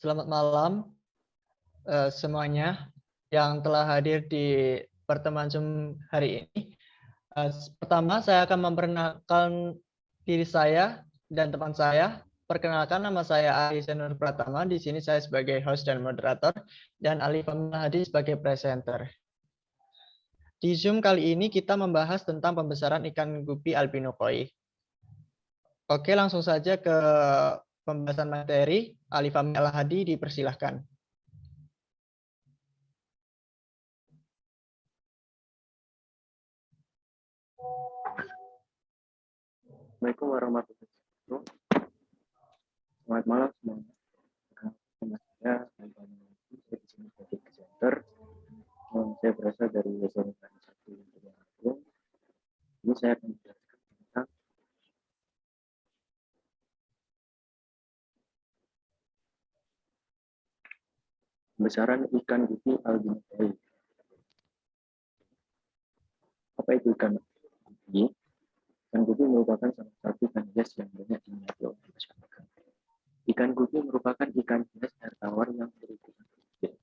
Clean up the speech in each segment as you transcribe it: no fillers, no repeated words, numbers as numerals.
Selamat malam semuanya yang telah hadir di pertemuan Zoom hari ini. Pertama, saya akan memperkenalkan diri saya dan teman saya. Perkenalkan, nama saya Ali Senur Pratama. Di sini saya sebagai host dan moderator, dan Ali Pamela Hadi sebagai presenter. Di Zoom kali ini kita membahas tentang pembesaran ikan gupi albino koi. Oke, langsung saja ke pembahasan materi. Ali Pamela Hadi, dipersilahkan. Assalamualaikum warahmatullahi wabarakatuh. Selamat malam semuanya. Saya di sini sebagai presenter. Saya berasal dari SMA 1 Tulungagung. Ini saya akan menjelaskan tentang pembesaran ikan gupi albino koi. Apa itu ikan gupi? Ikan gupi merupakan salah satu ikan hias yang banyak diminati oleh masyarakat. Ikan gupi merupakan ikan hias air tawar yang berukuran kecil.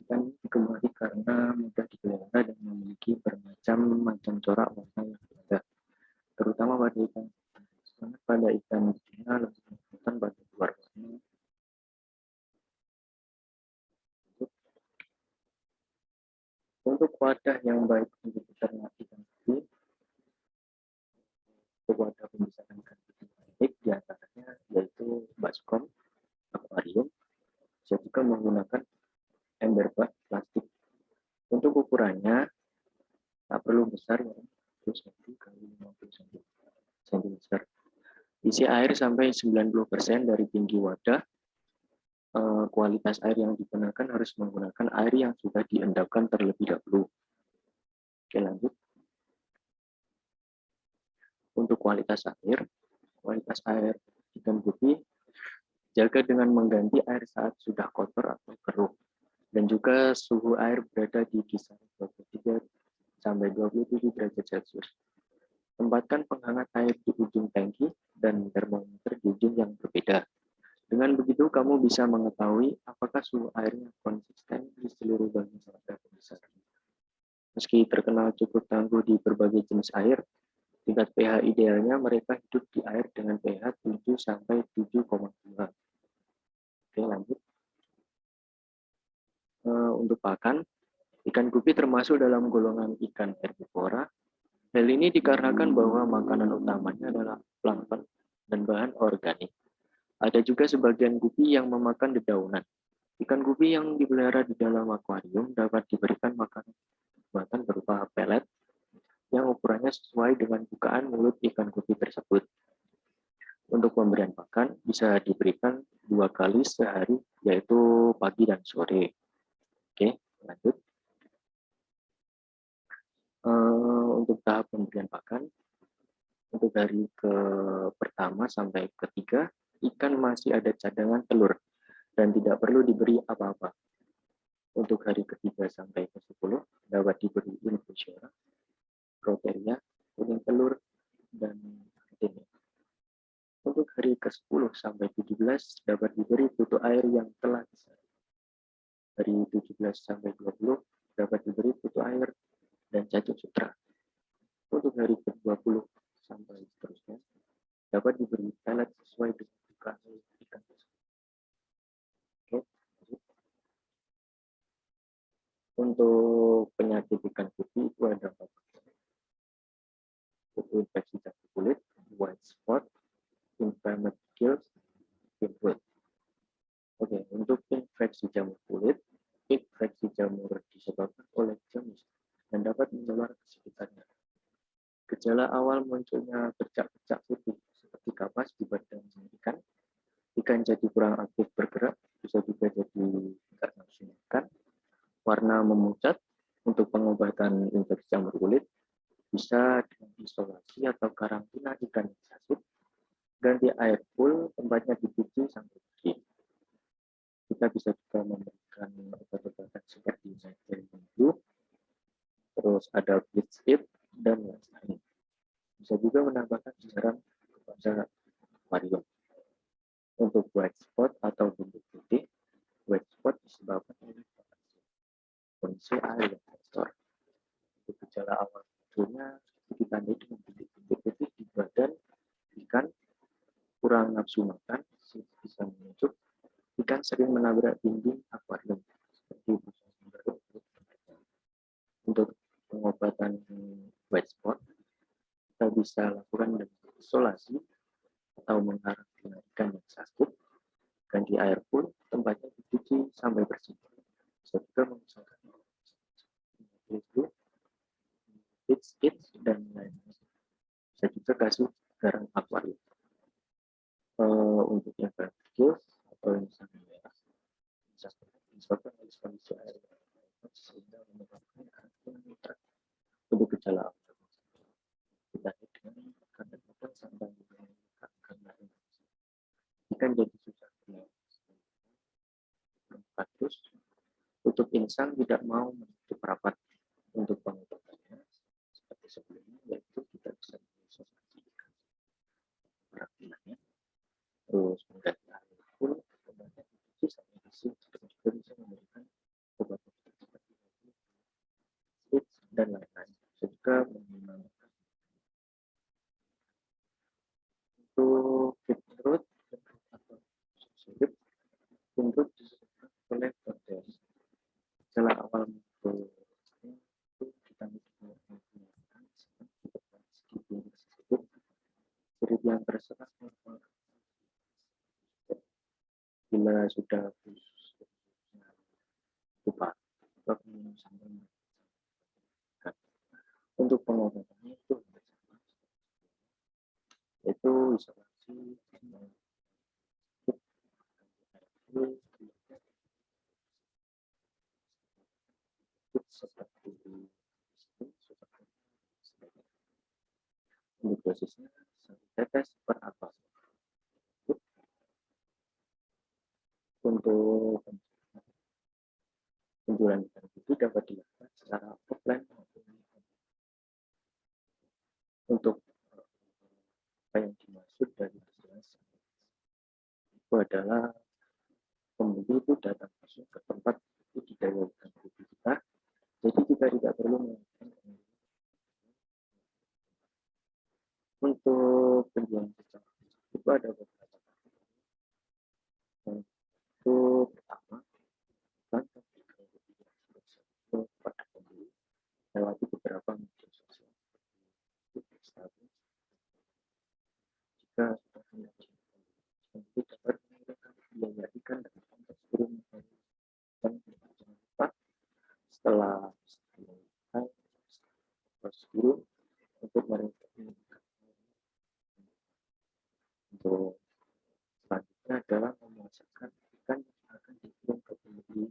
Ikan ini digemari karena mudah dipelihara dan memiliki bermacam-macam corak warna yang berbeda, terutama pada ikan pada ikan betina lebih kelihatan pada luar warna. Untuk wadah yang baik untuk beternak ikan gupi, untuk wadah pembesaran ikan gupi baik diantaranya yaitu baskom, akuarium, bisa juga menggunakan ember plastik. Untuk ukurannya tak perlu besar ya, 10 cm kali 50 cm. Isi air sampai 90% dari tinggi wadah. Kualitas air yang digunakan harus menggunakan air yang sudah diendapkan terlebih dahulu. Oke, lanjut. Untuk kualitas air ikan gupi jaga dengan mengganti air saat sudah kotor atau keruh, dan juga suhu air berada di kisaran 23 sampai 27 derajat Celcius. Tempatkan penghangat air di ujung tangki dan termometer di ujung yang berbeda. Dengan begitu, kamu bisa mengetahui apakah suhu airnya konsisten di seluruh bagian wadah pembesaran. Meski terkenal cukup tangguh di berbagai jenis air, tingkat pH idealnya mereka hidup di air dengan pH 7 sampai 7,2. Oke, lanjut. Untuk pakan, ikan gupi termasuk dalam golongan ikan herbivora. Hal ini dikarenakan bahwa makanan utamanya adalah plankton dan bahan organik. Ada juga sebagian gupi yang memakan dedaunan. Ikan gupi yang dipelihara di dalam akuarium dapat diberikan makanan buatan berupa pelet yang ukurannya sesuai dengan bukaan mulut ikan gupi tersebut. Untuk pemberian pakan bisa diberikan 2 kali sehari, yaitu pagi dan sore. Oke, lanjut. Untuk tahap pemberian pakan, untuk hari pertama sampai ketiga, ikan masih ada cadangan telur dan tidak perlu diberi apa-apa. Untuk hari ketiga sampai ke-10 dapat diberi infusora, proteria, kuning telur, dan protein. Untuk hari ke-10 sampai 17 dapat diberi putu air yang telah disaring. Hari 17 sampai 20 dapat diberi putu air dan cacing sutra. Untuk hari ke-20 sampai seterusnya dapat diberi pelet sesuai dengan bukaan ikan tersebut. Oke. Untuk penyakit ikan gupi itu ada 4. Itu infeksi jamur kulit, white spot, inflamed gills, pimple. Oke, untuk infeksi jamur kulit, infeksi jamur disebabkan oleh jamur dan dapat menular ke sekitarnya. Gejala awal munculnya bercak-bercak putih seperti kapas di badan ikan. Ikan jadi kurang aktif bergerak, bisa juga jadi tidak nafsu makan. Warna memucat. Untuk pengobatan infeksi jamur kulit bisa dengan isolasi atau karantina ikan yang sakit. Ganti air pool, tempatnya dicuci sampai bersih. Kita bisa juga memberikan obat-obatan seperti Zytel Bumbu, terus ada bleach it, dan lain-lain. Bisa juga menambahkan garam kepada akuarium. Untuk white spot atau buntut putih, white spot disebabkan oleh kondisi air yang kotor. Untuk gejala awal munculnya ditandai dengan bintik-bintik putih di badan ikan, kurang nafsu makan, bisa menunjuk ikan sering menabrak dinding akuarium seperti untuk pengobatan white spot kita bisa lakukan dengan isolasi atau mengkarantina ikan yang sakit, ganti air pun tempatnya dicuci sampai bersih. Bisa juga memisahkan itu, dan lain-lain. Bisa juga kasih garam akuarium. Untuk yang kecil atau yang sangat merah, disebabkan oleh kondisi air sehingga menyebabkan karantina nitrat. Untuk gejala kita dengan kadar makan sampai karena ikan jadi susah kasus. Untuk insang tidak mau menutup rapat untuk pengobatannya seperti sebelumnya, yaitu kita bisa mengisolasi karantinanya, terus mengganti air pun obatnya dicuci sampai bersih, dan juga bisa memberikan obat seperti dan lain-lain. Juga menggunakan untuk root atau sulit untuk disebabkan oleh bakteri. Gejala awal muncul itu kita menggunakan kulit yang terserap bila sudah lupa untuk pengobatannya itu isolasi seperti untuk dosisnya 1 tetes per atlas. Untuk penjualan ikan putih dapat dilakukan secara offline maupun untuk apa yang dimaksud dari jelas itu adalah pembeli itu datang langsung ke tempat budidaya ikan putih kita, jadi kita tidak perlu melakukan untuk penjualan secara itu ada beberapa. Untuk pertama, pada pembeli lewati beberapa media sosial seperti jika sudah nanti dapat menggunakan biaya ikan dan konteks turun dan jangan lupa setelah prosedur untuk meringankan untuk selanjutnya adalah memasakkan ikan yang akan dikirim ke pembeli.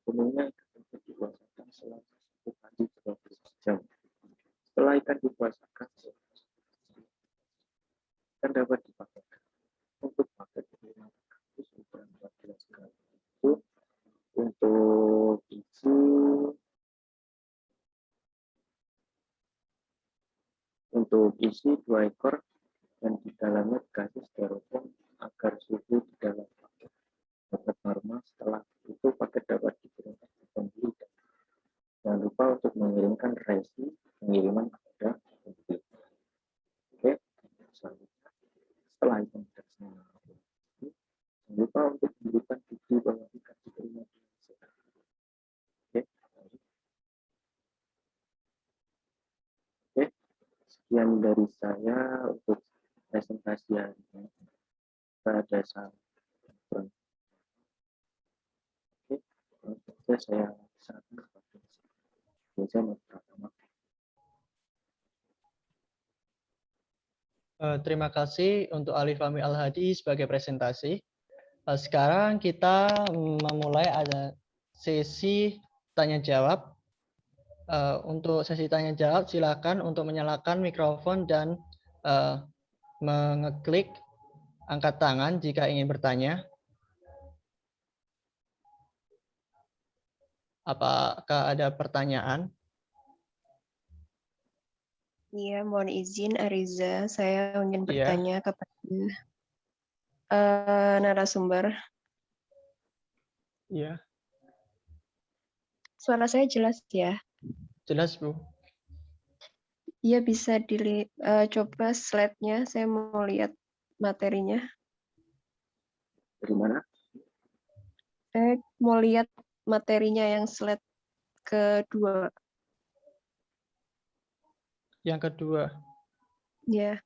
Umumnya ikan tersebut dipuasakan selama 1 kali 12 jam. Setelah ikan dipuasakan, ikan dapat dipakai untuk paket 5 kardus ukuran 14 gram itu untuk isi 2 ekor dan di dalamnya dikasih styrofoam agar suhu di dalam paket dapat normal. Setelah itu paket dapat dikirimkan ke pembeli. Jangan lupa untuk mengirimkan resi pengiriman kepada pembeli. Oke, selanjutnya setelah itu jangan lupa untuk memberikan bukti bahwa ikan diterima dengan sehat. Oke, sekian dari saya untuk presentasi hari ini pada saat oke, saya serahkan kepada pertama. Terima kasih untuk Alif Fahmi Al-Hadi sebagai presentasi. Sekarang kita memulai ada sesi tanya jawab. Untuk sesi tanya jawab silakan untuk menyalakan mikrofon dan mengeklik angkat tangan jika ingin bertanya. Apakah ada pertanyaan? Iya, mohon izin Ariza, saya ingin bertanya kepada narasumber. Iya, Suara saya jelas ya? jelas Bu. Iya, bisa coba slide-nya, saya mau lihat materinya. Dari mana? Saya mau lihat materinya yang slide kedua. Yang kedua, Ya,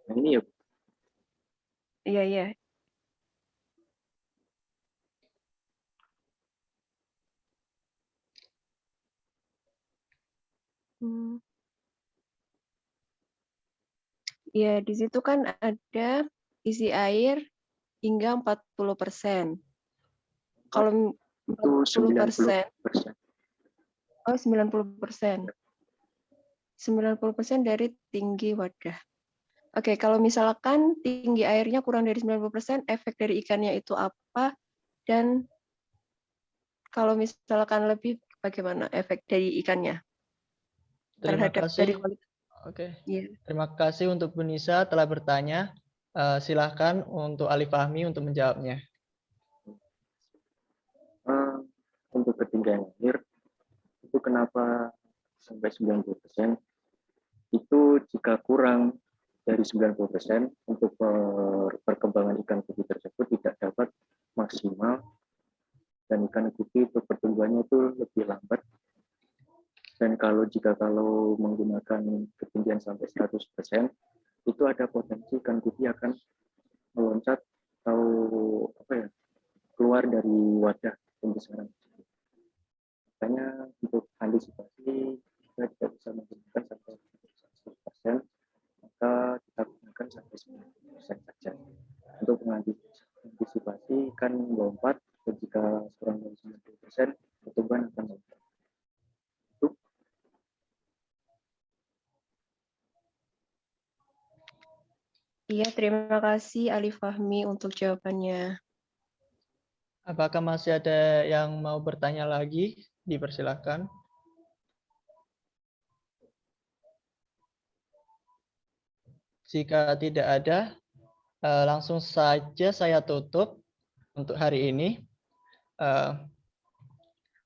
Yang ini ya, Bu. iya, iya. Hmm. Ya, di situ kan ada isi air hingga 40%. Kalau Itu 40%, 90%. oh 90%. 90% dari tinggi wadah. Oke, kalau misalkan tinggi airnya kurang dari 90%, efek dari ikannya itu apa? Dan kalau misalkan lebih, bagaimana efek dari ikannya terima terhadap dari kasih. kualitas? Oke, Iya. terima kasih untuk Bu Nisa telah bertanya. Silahkan untuk Ali Fahmi untuk menjawabnya. Eh, untuk ketinggian air, itu kenapa sampai 90%? Itu jika kurang dari 90% untuk perkembangan ikan gupi tersebut tidak dapat maksimal, dan ikan gupi itu pertumbuhannya itu lebih lambat. Dan kalau menggunakan ketinggian sampai 100%, itu ada potensi ikan gupi akan meloncat atau keluar dari wadah pembesaran. Makanya untuk antisipasi kita tidak bisa menggunakan sampai 100%, maka kita gunakan sampai 90% saja. Untuk mengantisipasi ikan melompat, jika kurang dari 90%, pertumbuhan akan melompat. Iya, terima kasih Ali Fahmi untuk jawabannya. Apakah masih ada yang mau bertanya lagi? Dipersilahkan. Jika tidak ada, langsung saja saya tutup untuk hari ini.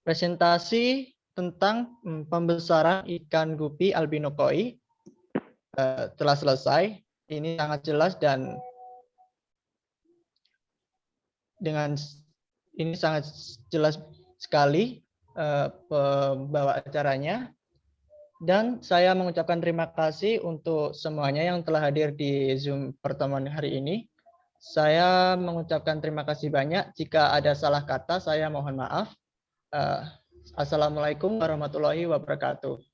Presentasi tentang pembesaran ikan gupi albino koi telah selesai. Ini sangat jelas dan dengan ini sangat jelas sekali pembawa acaranya. Dan saya mengucapkan terima kasih untuk semuanya yang telah hadir di Zoom pertemuan hari ini. Saya mengucapkan terima kasih banyak. Jika ada salah kata, saya mohon maaf. Assalamualaikum warahmatullahi wabarakatuh.